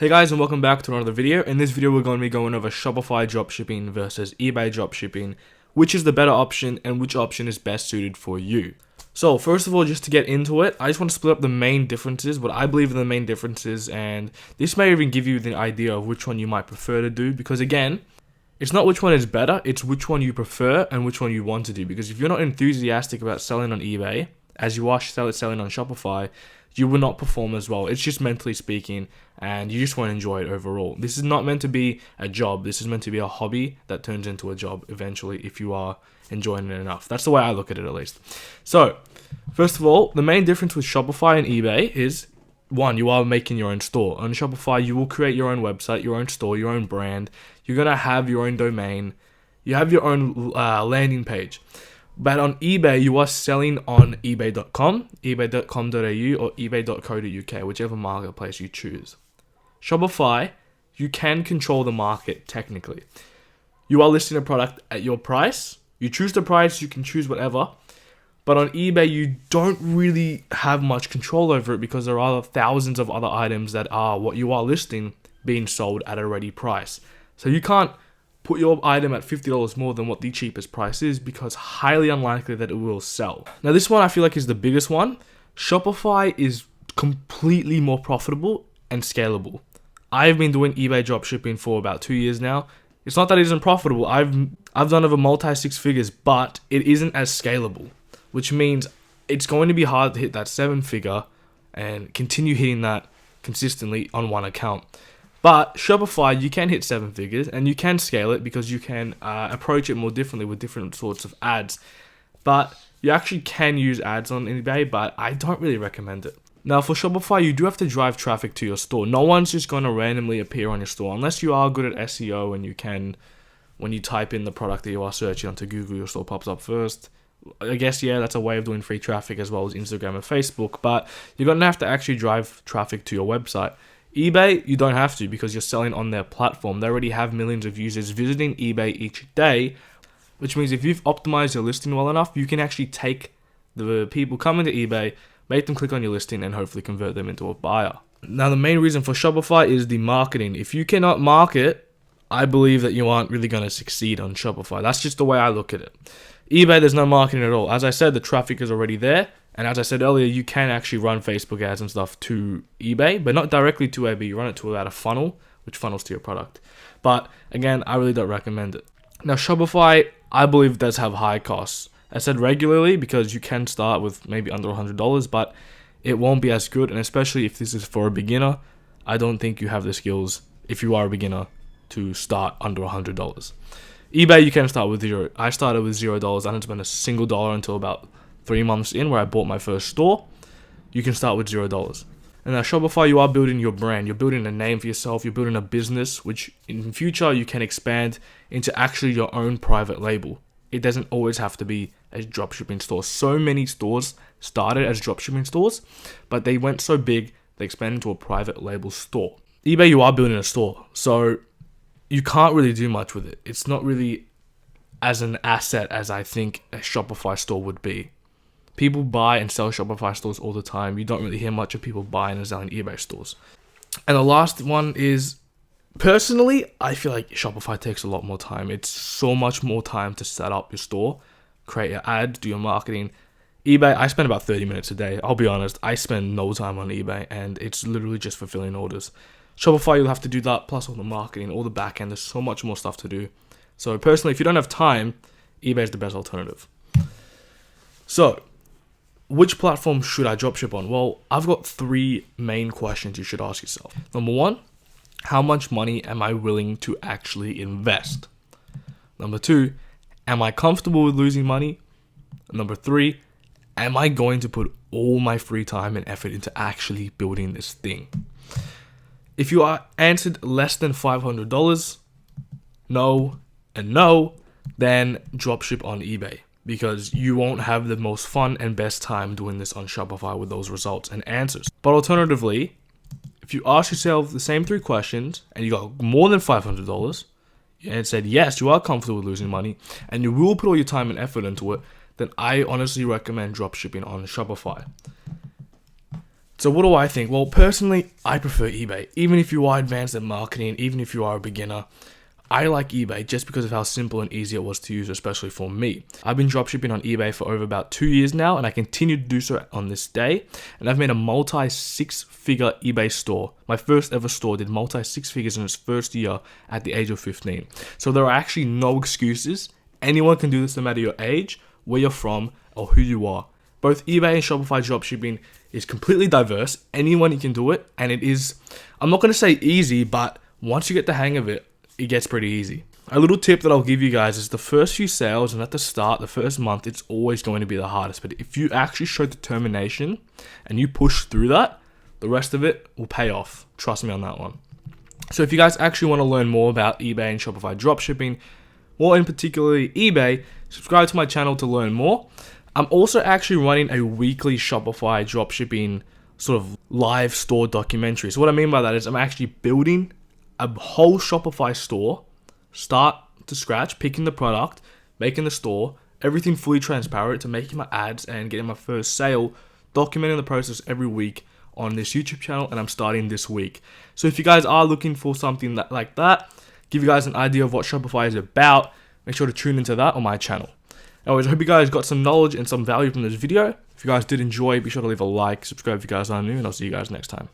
Hey guys, and welcome back to another video. In this video we're going to be going over Shopify dropshipping versus eBay dropshipping, which is the better option and which option is best suited for you. So first of all, just to get into it, I just want to split up the main differences, what I believe are the main differences, and this may even give you the idea of which one you might prefer to do, because again, it's not which one is better, it's which one you prefer and which one you want to do. Because if you're not enthusiastic about selling on eBay, as you are selling on Shopify, you will not perform as well. It's just mentally speaking, and you just won't enjoy it overall. This is not meant to be a job. This is meant to be a hobby that turns into a job eventually if you are enjoying it enough. That's the way I look at it, at least. So, first of all, the main difference with Shopify and eBay is, one, you are making your own store. On Shopify, you will create your own website, your own store, your own brand. You're going to have your own domain. You have your own landing page. But on eBay, you are selling on ebay.com, ebay.com.au, or ebay.co.uk, whichever marketplace you choose. Shopify, you can control the market technically. You are listing a product at your price. You choose the price, you can choose whatever. But on eBay, you don't really have much control over it because there are thousands of other items that are what you are listing being sold at a ready price. So you can't put your item at $50 more than what the cheapest price is, because highly unlikely that it will sell. Now this one I feel like is the biggest one. Shopify is completely more profitable and scalable. I've been doing eBay dropshipping for about 2 years now. It's not that it isn't profitable. I've done over multi six figures, but it isn't as scalable, which means it's going to be hard to hit that 7-figure and continue hitting that consistently on one account. But Shopify, you can hit 7 figures and you can scale it because you can approach it more differently with different sorts of ads. But you actually can use ads on eBay, but I don't really recommend it. Now for Shopify, you do have to drive traffic to your store. No one's just going to randomly appear on your store unless you are good at SEO and you can, when you type in the product that you are searching onto Google, your store pops up first. I guess, yeah, that's a way of doing free traffic as well as Instagram and Facebook, but you're going to have to actually drive traffic to your website. eBay, you don't have to because you're selling on their platform. They already have millions of users visiting eBay each day, which means if you've optimized your listing well enough, you can actually take the people coming to eBay, make them click on your listing, and hopefully convert them into a buyer. Now, the main reason for Shopify is the marketing. If you cannot market, I believe that you aren't really going to succeed on Shopify. That's just the way I look at it. eBay, there's no marketing at all. As I said, the traffic is already there. And as I said earlier, you can actually run Facebook ads and stuff to eBay, but not directly to eBay. You run it to about a funnel, which funnels to your product. But again, I really don't recommend it. Now, Shopify, I believe, does have high costs. I said regularly because you can start with maybe under $100, but it won't be as good. And especially if this is for a beginner, I don't think you have the skills, if you are a beginner, to start under $100. eBay, you can start with zero. I started with $0. I didn't spend a single dollar until about 3 months in, where I bought my first store. You can start with $0. And now Shopify, you are building your brand. You're building a name for yourself. You're building a business, which in the future you can expand into actually your own private label. It doesn't always have to be a dropshipping store. So many stores started as dropshipping stores, but they went so big, they expanded into a private label store. eBay, you are building a store. So you can't really do much with it. It's not really as an asset as I think a Shopify store would be. People buy and sell Shopify stores all the time. You don't really hear much of people buying and selling eBay stores. And the last one is, personally, I feel like Shopify takes a lot more time. It's so much more time to set up your store, create your ads, do your marketing. eBay, I spend about 30 minutes a day. I'll be honest, I spend no time on eBay, and it's literally just fulfilling orders. Shopify, you'll have to do that, plus all the marketing, all the back end. There's so much more stuff to do. So personally, if you don't have time, eBay is the best alternative. So, which platform should I dropship on? Well, I've got 3 main questions you should ask yourself. Number 1, how much money am I willing to actually invest? Number 2, am I comfortable with losing money? Number 3, am I going to put all my free time and effort into actually building this thing? If you are answered less than $500, no and no, then dropship on eBay, because you won't have the most fun and best time doing this on Shopify with those results and answers. But alternatively, if you ask yourself the same 3 questions and you got more than $500 and said, yes, you are comfortable with losing money and you will put all your time and effort into it, then I honestly recommend dropshipping on Shopify. So what do I think? Well, personally, I prefer eBay. Even if you are advanced in marketing, even if you are a beginner, I like eBay just because of how simple and easy it was to use, especially for me. I've been dropshipping on eBay for over about 2 years now, and I continue to do so on this day. And I've made a multi-six-figure eBay store. My first ever store did multi-six figures in its first year at the age of 15. So there are actually no excuses. Anyone can do this no matter your age, where you're from, or who you are. Both eBay and Shopify dropshipping is completely diverse. Anyone can do it, and it is, I'm not going to say easy, but once you get the hang of it, it gets pretty easy. A little tip that I'll give you guys is the first few sales and at the start, the first month, it's always going to be the hardest. But if you actually show determination and you push through that, the rest of it will pay off. Trust me on that one. So if you guys actually want to learn more about eBay and Shopify dropshipping, more in particularly eBay, subscribe to my channel to learn more. I'm also actually running a weekly Shopify dropshipping sort of live store documentary. So what I mean by that is I'm actually building a whole Shopify store, start to scratch, picking the product, making the store, everything fully transparent to making my ads and getting my first sale, documenting the process every week on this YouTube channel, and I'm starting this week. So if you guys are looking for something like that, give you guys an idea of what Shopify is about, make sure to tune into that on my channel. Anyways, I hope you guys got some knowledge and some value from this video. If you guys did enjoy, be sure to leave a like, subscribe if you guys are new, and I'll see you guys next time.